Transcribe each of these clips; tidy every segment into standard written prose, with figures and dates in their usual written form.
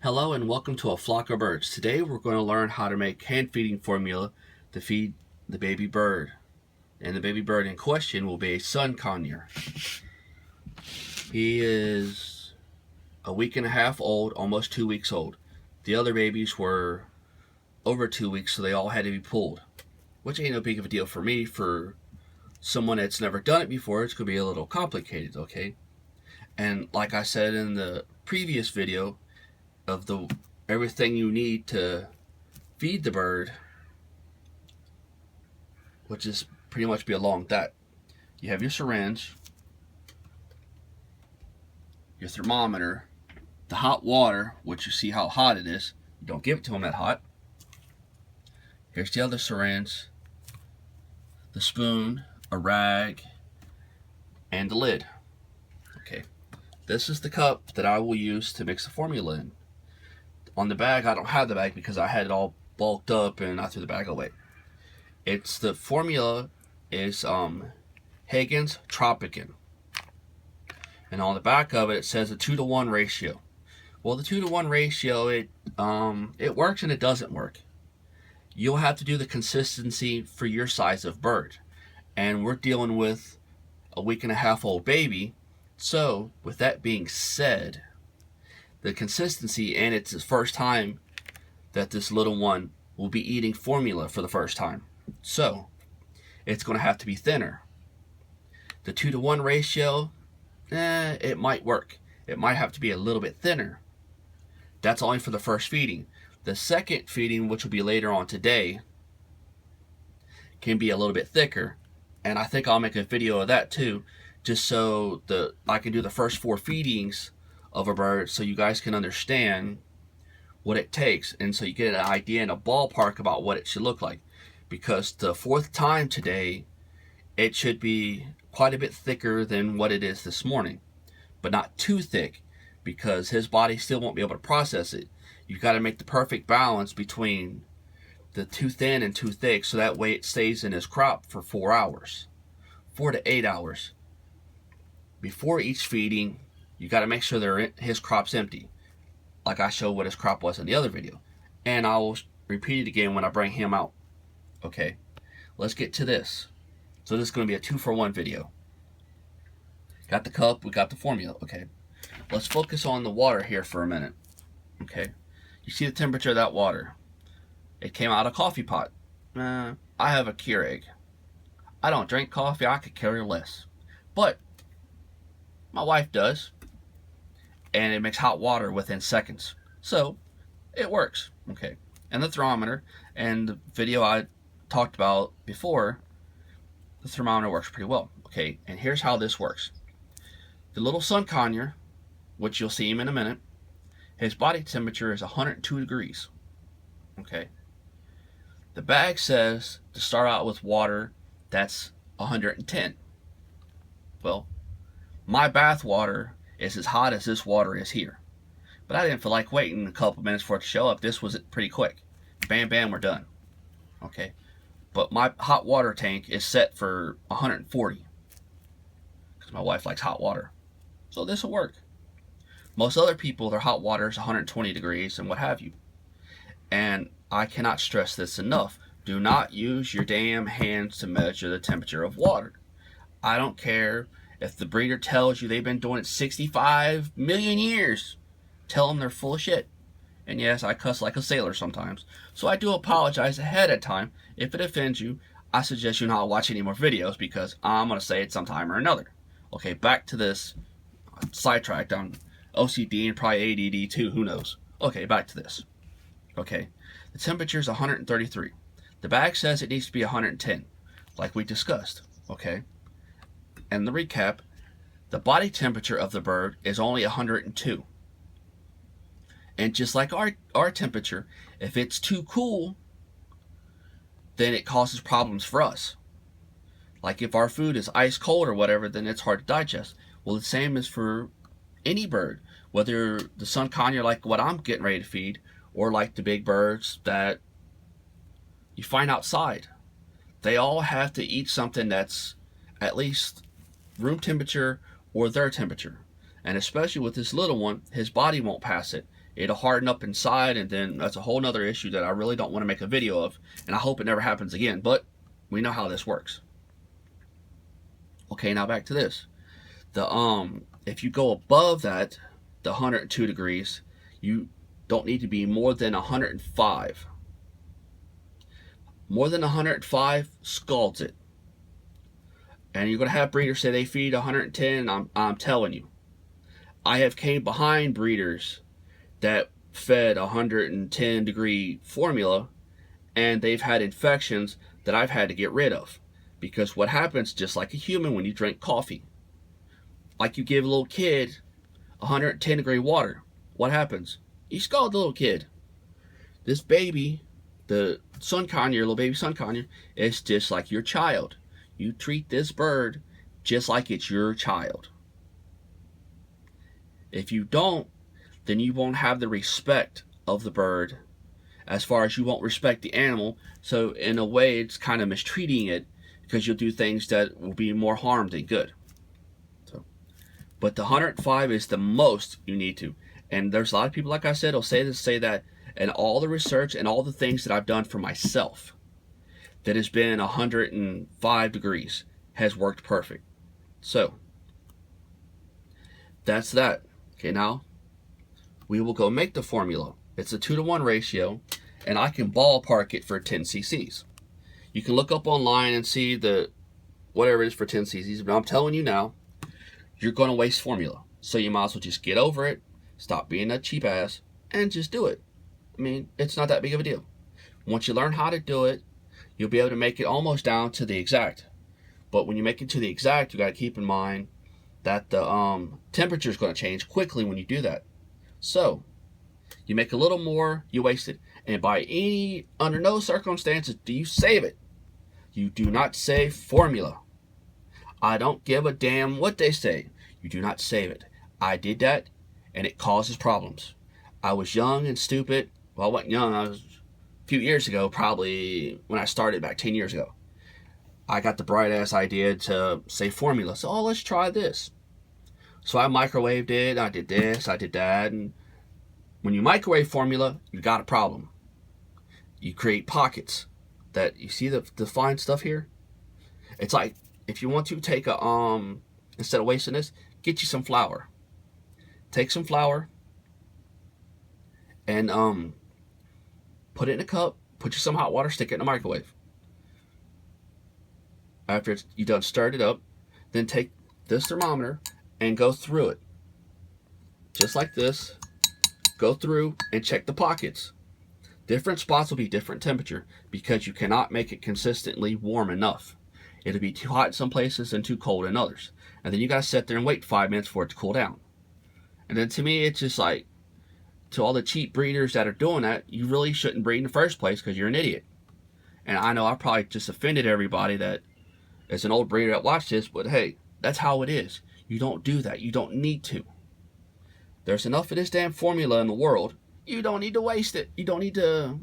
Hello and welcome to A Flock of Birds. Today we're going to learn how to make hand feeding formula to feed the baby bird. And the baby bird in question will be a son conure. He is a week and a half old, almost 2 weeks old. The other babies were over 2 weeks, so they all had to be pulled, which ain't no big of a deal for me. For someone that's never done it before, it's going to be a little complicated, okay? And like I said in the previous video, of the everything you need to feed the bird, which is pretty much be along that. You have your syringe, your thermometer, the hot water, which you see how hot it is. You don't give it to them that hot. Here's the other syringe, the spoon, a rag, and the lid. Okay, this is the cup that I will use to mix the formula in. On the bag, I don't have the bag because I had it all bulked up and I threw the bag away. It's the formula is Hagen's Tropican, and on the back of it says a 2-to-1 ratio. Well, the 2-to-1 ratio it works and it doesn't work. You'll have to do the consistency for your size of bird, and we're dealing with a week and a half old baby. So with that being said, the consistency, and it's the first time that this little one will be eating formula for the first time, so it's going to have to be thinner. The 2-to-1 ratio, it might work. It might have to be a little bit thinner. That's only for the first feeding. The second feeding, which will be later on today, can be a little bit thicker, and I think I'll make a video of that too, just so I can do the first 4 feedings of a bird, so you guys can understand what it takes, and so you get an idea and a ballpark about what it should look like. Because the 4th time today, it should be quite a bit thicker than what it is this morning, but not too thick, because his body still won't be able to process it. You've got to make the perfect balance between the too thin and too thick, so that way it stays in his crop for 4 hours, 4 to 8 hours. Before each feeding, you got to make sure his crop's empty, like I showed what his crop was in the other video, and I will repeat it again when I bring him out. Okay, let's get to this. So this is going to be a 2-for-1 video. Got the cup, we got the formula. Okay, let's focus on the water here for a minute. Okay, you see the temperature of that water. It came out of a coffee pot. I have a Keurig. I don't drink coffee, I could care less, but my wife does, and it makes hot water within seconds, so it works. Okay, and the thermometer, and the video I talked about before, the thermometer works pretty well. Okay, and here's how this works. The little son conure, which you'll see him in a minute, his body temperature is 102 degrees. Okay, the bag says to start out with water that's 110. Well, my bath water is as hot as this water is here, but I didn't feel like waiting a couple minutes for it to show up. This was pretty quick. Bam, bam, we're done. Okay, but my hot water tank is set for 140 because my wife likes hot water, so this will work. Most other people, their hot water is 120 degrees and what have you, and I cannot stress this enough. Do not use your damn hands to measure the temperature of water. I don't care if the breeder tells you they've been doing it 65 million years. Tell them they're full of shit. And yes, I cuss like a sailor sometimes, so I do apologize ahead of time. If it offends you, I suggest you not watch any more videos, because I'm going to say it sometime or another. Okay, back to this. Sidetracked on OCD and probably ADD too, who knows. Okay, back to this. Okay, the temperature is 133. The bag says it needs to be 110, like we discussed. Okay, and the recap, the body temperature of the bird is only 102. And just like our temperature, if it's too cool, then it causes problems for us. Like if our food is ice cold or whatever, then it's hard to digest. Well, the same is for any bird, whether the son conure like what I'm getting ready to feed, or like the big birds that you find outside. They all have to eat something that's at least room temperature or their temperature. And especially with this little one, his body won't pass it. it'll harden up inside, and then that's a whole nother issue that I really don't want to make a video of, and I hope it never happens again, but we know how this works. Okay, now back to this. If you go above that, the 102 degrees, you don't need to be more than 105. More than 105 scalds it. And you're going to have breeders say they feed 110. I'm telling you, I have came behind breeders that fed 110 degree formula, and they've had infections that I've had to get rid of. Because what happens, just like a human, when you drink coffee, like you give a little kid 110 degree water, what happens? You scald the little kid. This baby, the sun conure, little baby sun conure, is just like your child. You treat this bird just like it's your child. If you don't, then you won't have the respect of the bird, as far as you won't respect the animal. So in a way, it's kind of mistreating it, because you'll do things that will be more harm than good. So, but the 105 is the most you need to. And there's a lot of people, like I said, will say this, say that, and all the research and all the things that I've done for myself that has been 105 degrees has worked perfect. So that's that. Okay, now we will go make the formula. It's a 2-to-1 ratio, and I can ballpark it for 10 cc's. You can look up online and see the whatever it is for 10 cc's, but I'm telling you now, you're going to waste formula. So you might as well just get over it, stop being a cheap ass, and just do it. I mean, it's not that big of a deal. Once you learn how to do it, you'll be able to make it almost down to the exact. But when you make it to the exact, you got to keep in mind that the temperature is going to change quickly when you do that. So you make a little more, you waste it. And under no circumstances do you save it. You do not save formula. I don't give a damn what they say. You do not save it. I did that, and it causes problems. I was young and stupid. Well, I wasn't young. I was a few years ago, probably when I started back 10 years ago. I got the bright ass idea to say formula. So, let's try this. So I microwaved it. I did this. I did that. And when you microwave formula, you got a problem. You create pockets. That you see the fine stuff here. It's like if you want to take a instead of wasting this, get you some flour. Take some flour and put it in a cup. Put you some hot water. Stick it in the microwave. After you done stirred it up, then take this thermometer and go through it, just like this. Go through and check the pockets. Different spots will be different temperature, because you cannot make it consistently warm enough. It'll be too hot in some places and too cold in others. And then you got to sit there and wait 5 minutes for it to cool down. And then to me, it's just like, to all the cheap breeders that are doing that, you really shouldn't breed in the first place, because you're an idiot. And I know I probably just offended everybody that is an old breeder that watched this, but hey, that's how it is. You don't do that. You don't need to. There's enough of this damn formula in the world. You don't need to waste it. You don't need to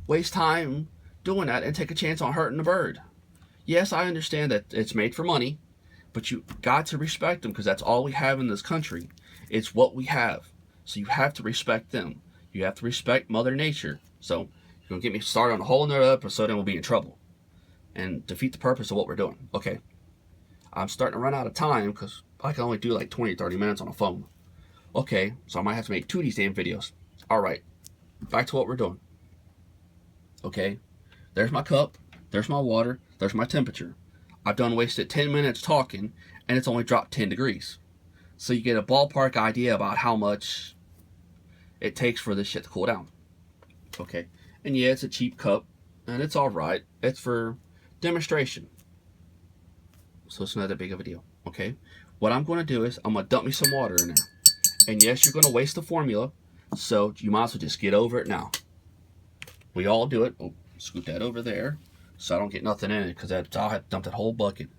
waste time doing that and take a chance on hurting the bird. Yes, I understand that it's made for money, but you got to respect them, because that's all we have in this country. It's what we have. So you have to respect them. You have to respect Mother Nature. So you're going to get me started on a whole nother episode, and we'll be in trouble and defeat the purpose of what we're doing. Okay. I'm starting to run out of time, because I can only do like 20 or 30 minutes on a phone. Okay, so I might have to make 2 of these damn videos. Alright, back to what we're doing. Okay, there's my cup, there's my water, there's my temperature. I've done wasted 10 minutes talking, and it's only dropped 10 degrees. So you get a ballpark idea about how much it takes for this shit to cool down. Okay, and yeah, it's a cheap cup, and it's alright. It's for demonstration. So it's not that big of a deal. Okay, what I'm going to do is I'm going to dump me some water in there. And yes, you're going to waste the formula, so you might as well just get over it now. We all do it. Oh, scoot that over there so I don't get nothing in it, because I'll have to dump that whole bucket.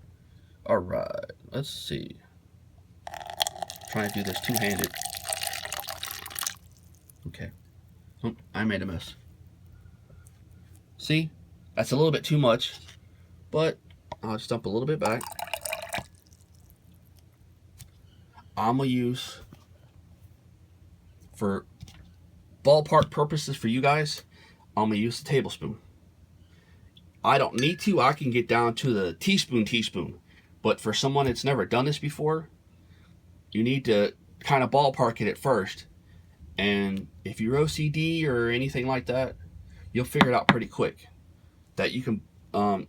Alright, let's see. Try and do this two-handed. Okay. Oh, I made a mess. See? That's a little bit too much, but I'll just dump a little bit back. I'm going to use, For ballpark purposes for you guys, I'm going to use the tablespoon. I don't need to. I can get down to the teaspoon. But for someone that's never done this before, you need to kind of ballpark it at first. And if you're OCD or anything like that, you'll figure it out pretty quick. That you can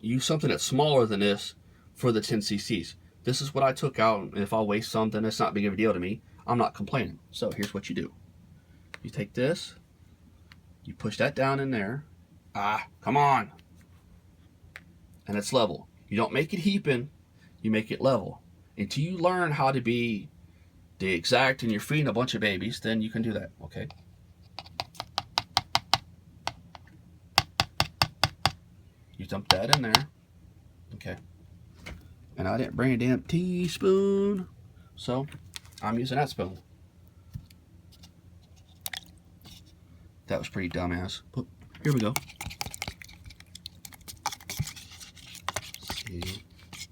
use something that's smaller than this for the 10 cc's. This is what I took out, and if I waste something, it's not big of a deal to me. I'm not complaining. So here's what you do. You take this, you push that down in there. Come on. And it's level. You don't make it heaping, you make it level. Until you learn how to be the exact and you're feeding a bunch of babies, then you can do that, okay? You dump that in there, okay? And I didn't bring a damn teaspoon, so I'm using that spoon. That was pretty dumbass. But here we go. See,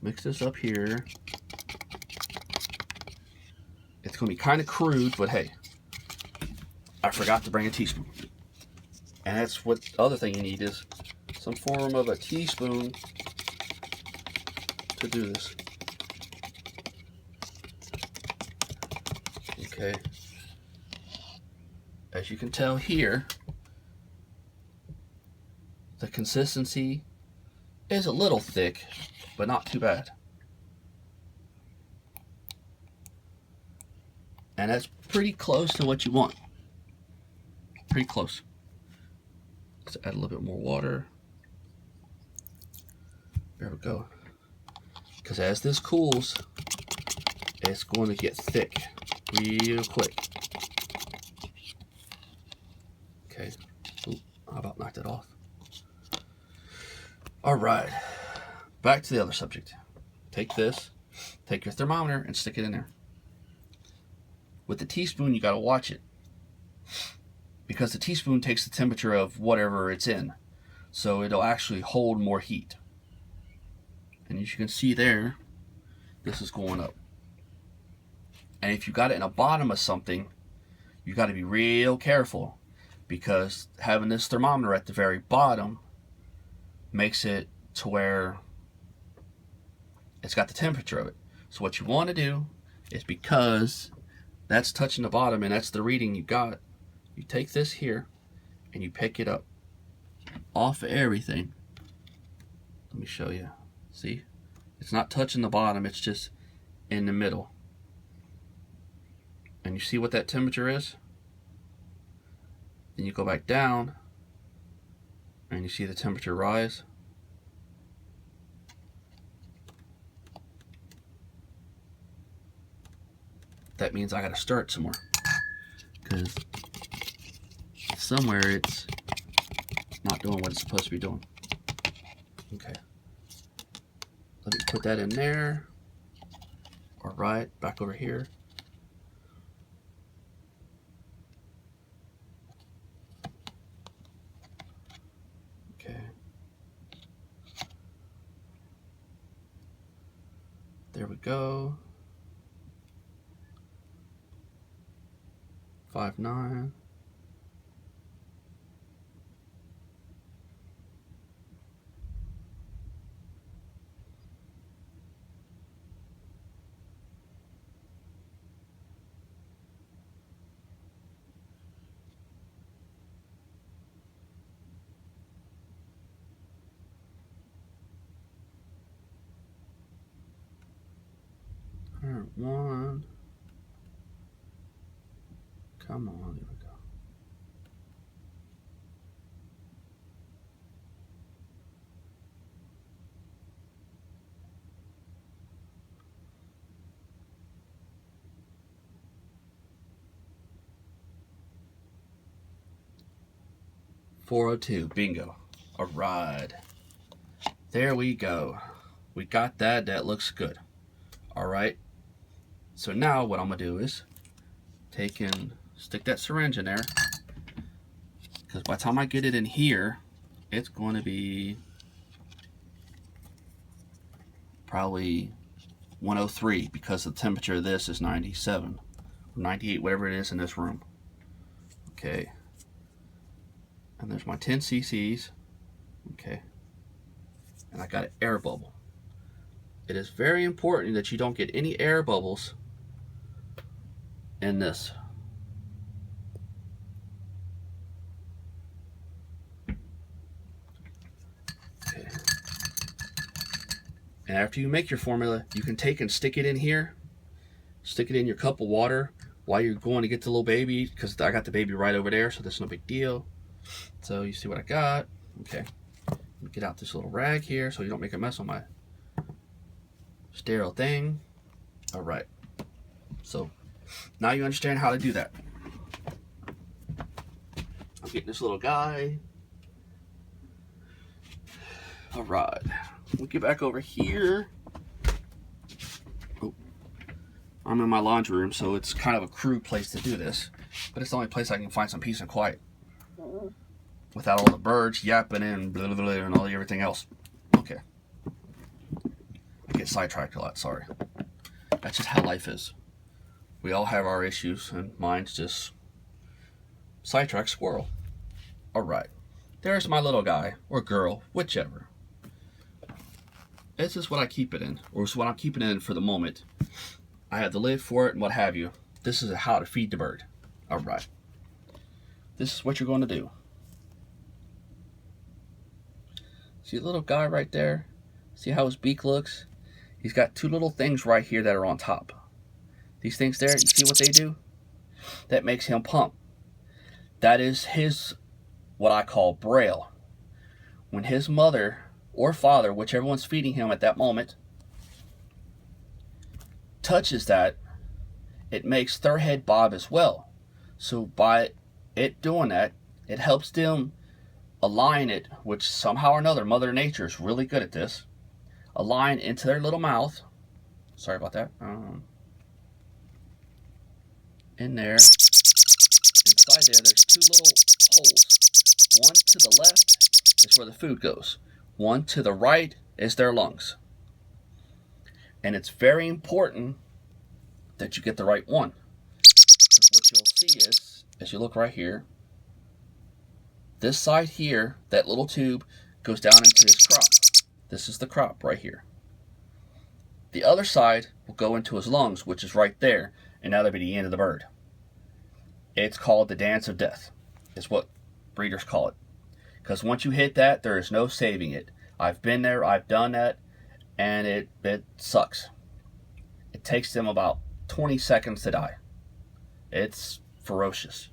mix this up here. It's gonna be kind of crude, but hey, I forgot to bring a teaspoon. And that's what the other thing you need is some form of a teaspoon to do this. Okay. As you can tell here, the consistency is a little thick, but not too bad. And that's pretty close to what you want. Pretty close. Let's add a little bit more water. There we go. Because as this cools, it's going to get thick real quick. Okay. Ooh, how about knock that off? All right. Back to the other subject. Take this, take your thermometer and stick it in there. With the teaspoon, you got to watch it. Because the teaspoon takes the temperature of whatever it's in. So it'll actually hold more heat. And as you can see there, this is going up. And if you got it in the bottom of something, you got to be real careful. Because having this thermometer at the very bottom makes it to where it's got the temperature of it. So what you want to do is, because that's touching the bottom and that's the reading you got, you take this here and you pick it up off of everything. Let me show you. See? It's not touching the bottom, it's just in the middle. And you see what that temperature is? Then you go back down and you see the temperature rise. That means I gotta stir it some more, because somewhere it's not doing what it's supposed to be doing. Okay. Let me put that in there. All right, back over here. Okay. There we go. 5.9. One. Come on, here we go. .402, bingo. All right, there we go. We got that. That looks good. All right. So now what I'm gonna do is take and stick that syringe in there, because by the time I get it in here, it's going to be probably 103, because the temperature of this is 97 or 98, whatever it is in this room. Okay. And there's my 10 cc's. Okay. And I got an air bubble. It is very important that you don't get any air bubbles in this. Okay. And after you make your formula, you can take and stick it in here. Stick it in your cup of water while you're going to get the little baby, because I got the baby right over there, so that's no big deal. So you see what I got. Okay. Get out this little rag here so you don't make a mess on my sterile thing. All right. So now you understand how to do that. I'm getting this little guy. All right. We'll get back over here. Oh, I'm in my laundry room, so it's kind of a crude place to do this, but it's the only place I can find some peace and quiet without all the birds yapping and blah, blah, blah, and all everything else. Okay. I get sidetracked a lot, sorry. That's just how life is. We all have our issues, and mine's just sidetrack squirrel. All right. There's my little guy, or girl, whichever. This is what I keep it in, or is what I'm keeping it in for the moment. I have the lid for it and what have you. This is how to feed the bird. All right. This is what you're going to do. See the little guy right there? See how his beak looks? He's got two little things right here that are on top. These things there, you see what they do? That makes him pump. That is his, what I call braille. When his mother or father, whichever one's feeding him at that moment, touches that, it makes their head bob as well. So by it doing that, it helps them align it, which somehow or another, Mother Nature is really good at this, align into their little mouth. Sorry about that. In there, inside there, there's two little holes. One to the left is where the food goes. One to the right is their lungs. And it's very important that you get the right one. Because what you'll see is, as you look right here, this side here, that little tube, goes down into his crop. This is the crop right here. The other side will go into his lungs, which is right there, and that'll be the end of the bird. It's called the dance of death, is what breeders call it. Because once you hit that, there is no saving it. I've been there, I've done that, and it sucks. It takes them about 20 seconds to die. It's ferocious.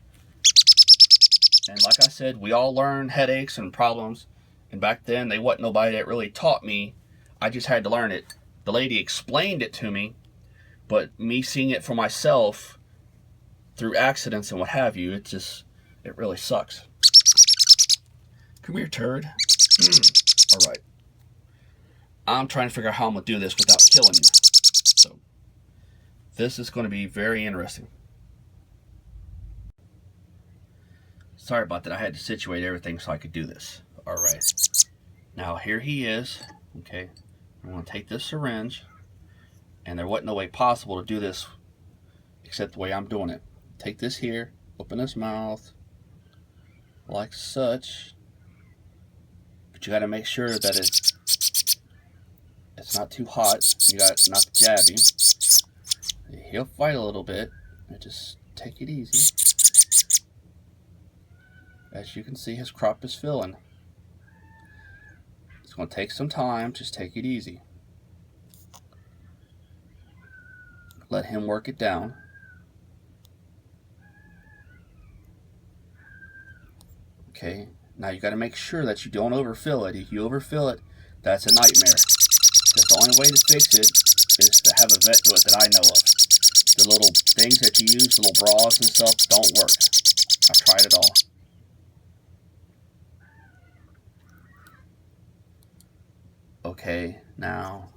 And like I said, we all learn headaches and problems. And back then, they wasn't nobody that really taught me. I just had to learn it. The lady explained it to me, but me seeing it for myself through accidents and what have you, it really sucks. Come here, turd. All right. I'm trying to figure out how I'm going to do this without killing you. So, this is going to be very interesting. Sorry about that. I had to situate everything so I could do this. All right. Now, here he is. Okay. I'm going to take this syringe. And there wasn't no way possible to do this except the way I'm doing it. Take this here. Open his mouth. Like such. But you got to make sure that it's not too hot. You got to not jab him. He'll fight a little bit. Just take it easy. As you can see, his crop is filling. It's going to take some time. Just take it easy. Let him work it down. Okay. Now you got to make sure that you don't overfill it. If you overfill it, that's a nightmare. Because the only way to fix it is to have a vet do it that I know of. The little things that you use, the little bras and stuff, don't work. I've tried it all. Okay, now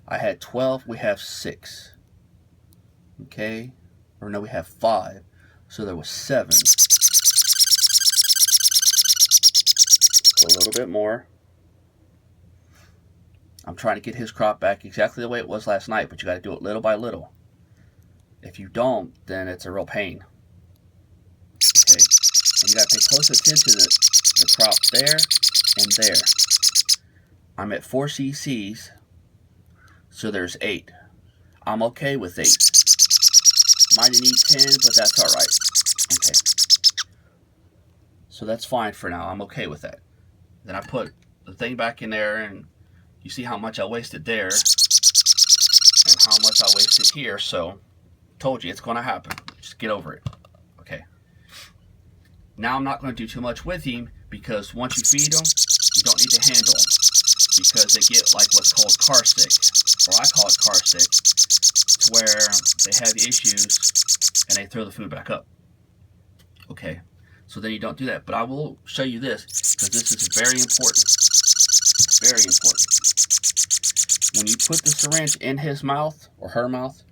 I had 12, we have 6. Okay, or no, we have 5. So there was 7. Go a little bit more. I'm trying to get his crop back exactly the way it was last night, but you got to do it little by little. If you don't, then it's a real pain. okay? And you got to pay close attention to the crop there and there. I'm at 4 cc's, so there's 8. I'm okay with 8. Might need 10, but that's alright. Okay. So that's fine for now. I'm okay with that. Then I put the thing back in there, and you see how much I wasted there and how much I wasted here. So told you it's going to happen. Just get over it. Okay. Now I'm not going to do too much with him, because once you feed them, you don't need to handle them, because they get like what's called car sick, or I call it car sick, to where they have issues and they throw the food back up. Okay. So then you don't do that. But I will show you this, because this is very important. Very important. When you put the syringe in his mouth or her mouth,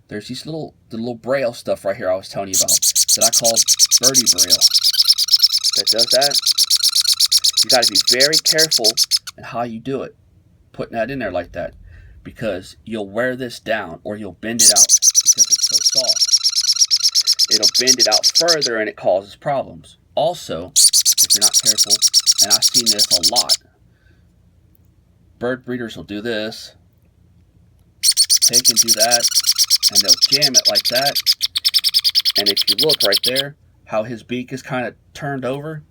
there's these the little braille stuff right here I was telling you about that I call birdie braille. That does that. You got to be very careful in how you do it, putting that in there like that, because you'll wear this down or you'll bend it out because it's so soft. It'll bend it out further and it causes problems. Also, if you're not careful, and I've seen this a lot, bird breeders will do this, take and do that, and they'll jam it like that. And if you look right there, how his beak is kind of turned over.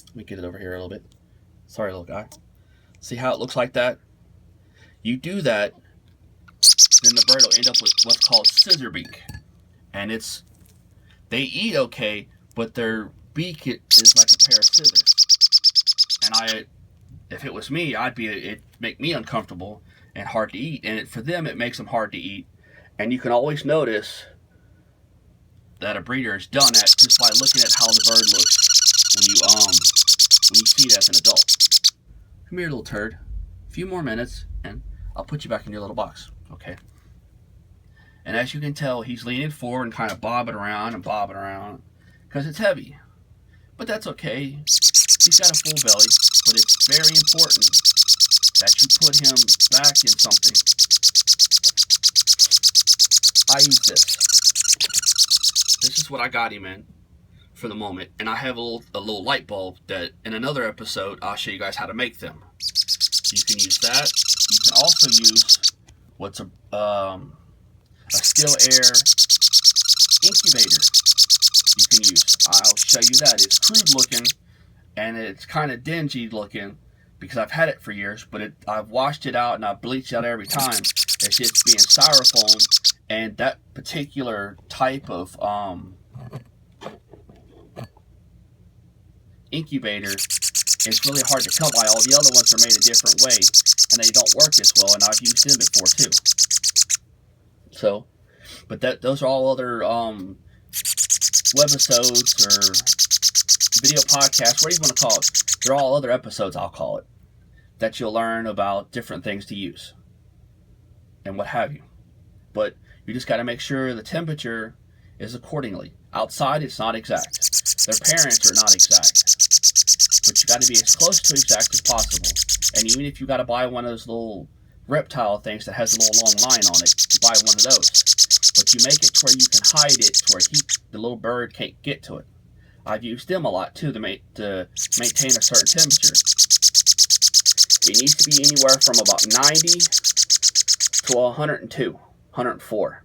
Let me get it over here a little bit. Sorry, little guy. See how it looks like that? You do that, then the bird will end up with what's called scissor beak. And they eat okay, but their beak is like a pair of scissors. And if it was me, it'd make me uncomfortable and hard to eat. And for them, it makes them hard to eat. And you can always notice that a breeder has done that just by looking at how the bird looks when you feed as an adult. Come here, little turd. A few more minutes, and I'll put you back in your little box. Okay. And as you can tell, he's leaning forward and kind of bobbing around because it's heavy. But that's okay. He's got a full belly, but it's very important that you put him back in something. I use this. This is what I got him in for the moment. And I have a little light bulb that in another episode, I'll show you guys how to make them. You can use that. You can also use what's a still air incubator you can use. I'll show you that. It's crude looking and it's kind of dingy looking because I've had it for years, but I've washed it out and I've bleached it out every time. It's just being styrofoam, and that particular type of incubator is really hard to come by. All the other ones are made a different way and they don't work as well, and I've used them before too. So, but those are all other webisodes or video podcasts, whatever you want to call it. They're all other episodes, I'll call it, that you'll learn about different things to use and what have you. But you just got to make sure the temperature is accordingly. Outside, it's not exact. Their parents are not exact. But you got to be as close to exact as possible. And even if you got to buy one of those little reptile things that has a little long line on it, you buy one of those. But you make it to where you can hide it to where the little bird can't get to it. I've used them a lot too to maintain a certain temperature. It needs to be anywhere from about 90 to 102, 104.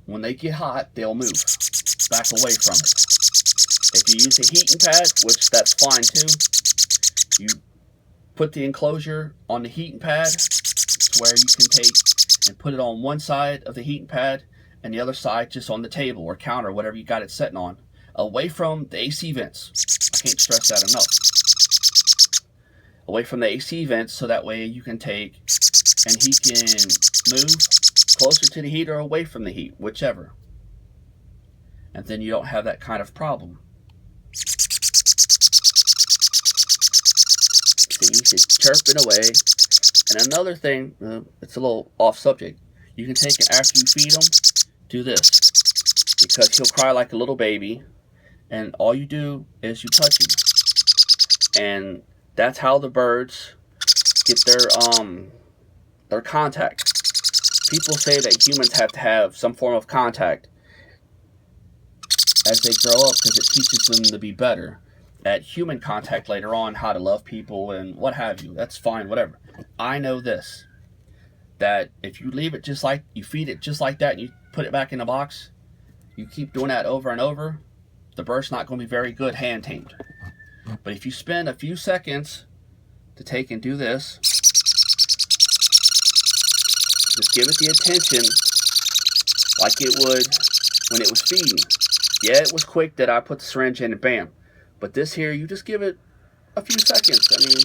When they get hot, they'll move back away from it. If you use a heating pad, which that's fine too, you put the enclosure on the heating pad to where you can take and put it on one side of the heating pad and the other side just on the table or counter, whatever you got it setting on, away from the AC vents. I can't stress that enough. Away from the AC vents, so that way you can take and he can move closer to the heat or away from the heat, whichever. And then you don't have that kind of problem. See, he's chirping away. And another thing, it's a little off subject. You can take it after you feed him, do this. Because he'll cry like a little baby. And all you do is you touch him. And that's how the birds get their contact. People say that humans have to have some form of contact as they grow up, because it teaches them to be better at human contact later on, how to love people and what have you. That's fine, whatever. I know this, that if you leave it just like, you feed it just like that and you put it back in the box, you keep doing that over and over, the bird's not going to be very good hand tamed. But if you spend a few seconds to take and do this, just give it the attention like it would when it was feeding. Yeah, it was quick that I put the syringe in and bam. But this here, you just give it a few seconds. I mean,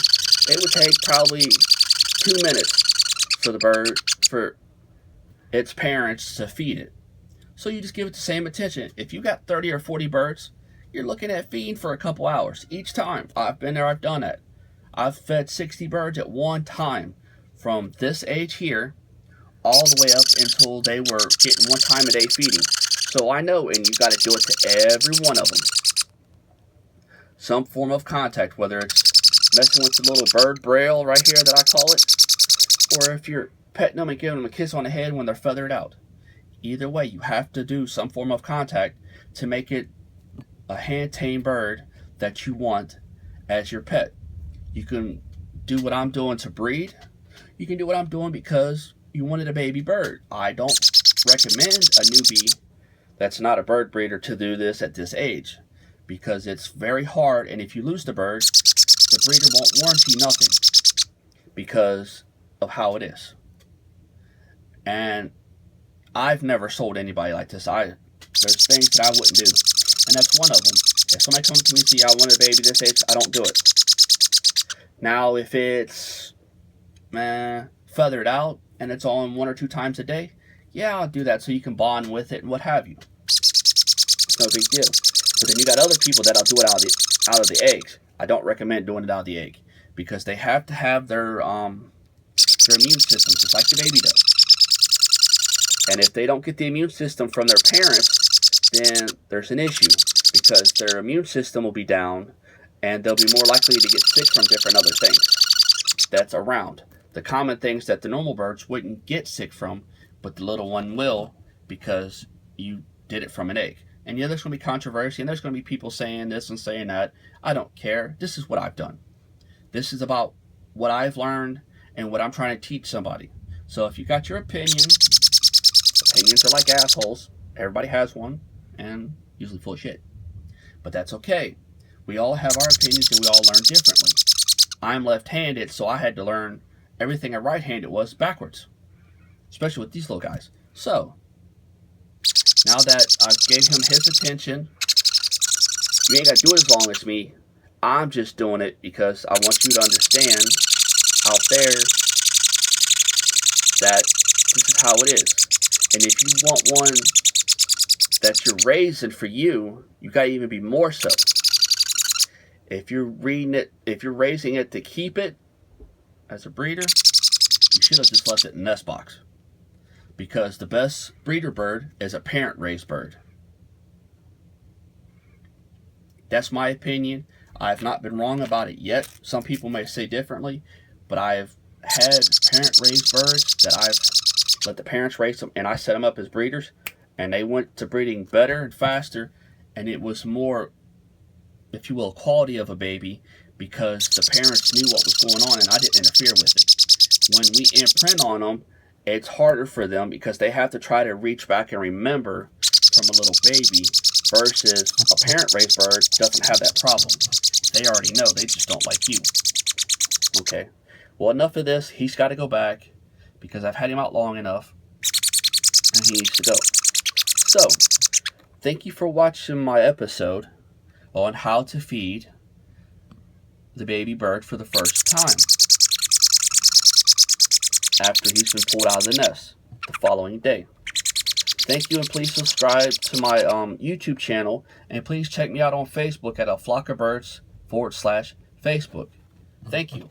it would take probably 2 minutes for the bird, for its parents to feed it. So you just give it the same attention. If you got 30 or 40 birds, you're looking at feeding for a couple hours each time. I've been there, I've done that. I've fed 60 birds at one time from this age here all the way up until they were getting 1 time a day feeding. So I know, and you got to do it to every one of them. Some form of contact, whether it's messing with the little bird braille right here that I call it, or if you're petting them and giving them a kiss on the head when they're feathered out. Either way, you have to do some form of contact to make it a hand-tamed bird that you want as your pet. You can do what I'm doing to breed. You can do what I'm doing because you wanted a baby bird. I don't recommend a newbie that's not a bird breeder to do this at this age, because it's very hard, and if you lose the bird, the breeder won't warranty nothing because of how it is. And I've never sold anybody like this. There's things that I wouldn't do, and that's one of them. If somebody comes to me and says, I want a baby this age, I don't do it. Now, if it's feathered out and it's on 1 or 2 times a day, yeah, I'll do that so you can bond with it and what have you. It's no big deal. But then you got other people that'll do it out of the eggs. I don't recommend doing it out of the egg because they have to have their immune system just like the baby does. And if they don't get the immune system from their parents, then there's an issue because their immune system will be down and they'll be more likely to get sick from different other things that's around. The common things that the normal birds wouldn't get sick from, but the little one will because you did it from an egg. And yeah, there's going to be controversy, and there's going to be people saying this and saying that. I don't care. This is what I've done. This is about what I've learned and what I'm trying to teach somebody. So if you got your opinions are like assholes. Everybody has one, and usually full of shit. But that's okay. We all have our opinions, and we all learn differently. I'm left-handed, so I had to learn everything a right-handed was backwards, especially with these little guys. So now that I've gave him his attention, you ain't got to do it as long as me. I'm just doing it because I want you to understand out there that this is how it is. And if you want one that you're raising for you, you got to even be more so. If you're raising it to keep it as a breeder, you should have just left it in the nest box. Because the best breeder bird is a parent-raised bird. That's my opinion. I've not been wrong about it yet. Some people may say differently, but I've had parent-raised birds that I've let the parents raise them, and I set them up as breeders, and they went to breeding better and faster, and it was more, if you will, quality of a baby because the parents knew what was going on, and I didn't interfere with it. When we imprint on them, it's harder for them because they have to try to reach back and remember from a little baby versus a parent-raised bird doesn't have that problem. They already know. They just don't like you. Okay. Well, enough of this. He's got to go back because I've had him out long enough and he needs to go. So, thank you for watching my episode on how to feed the baby bird for the first time after he's been pulled out of the nest the following day. Thank you, and please subscribe to my YouTube channel, and please check me out on Facebook at A Flock of Birds /Facebook. Thank you.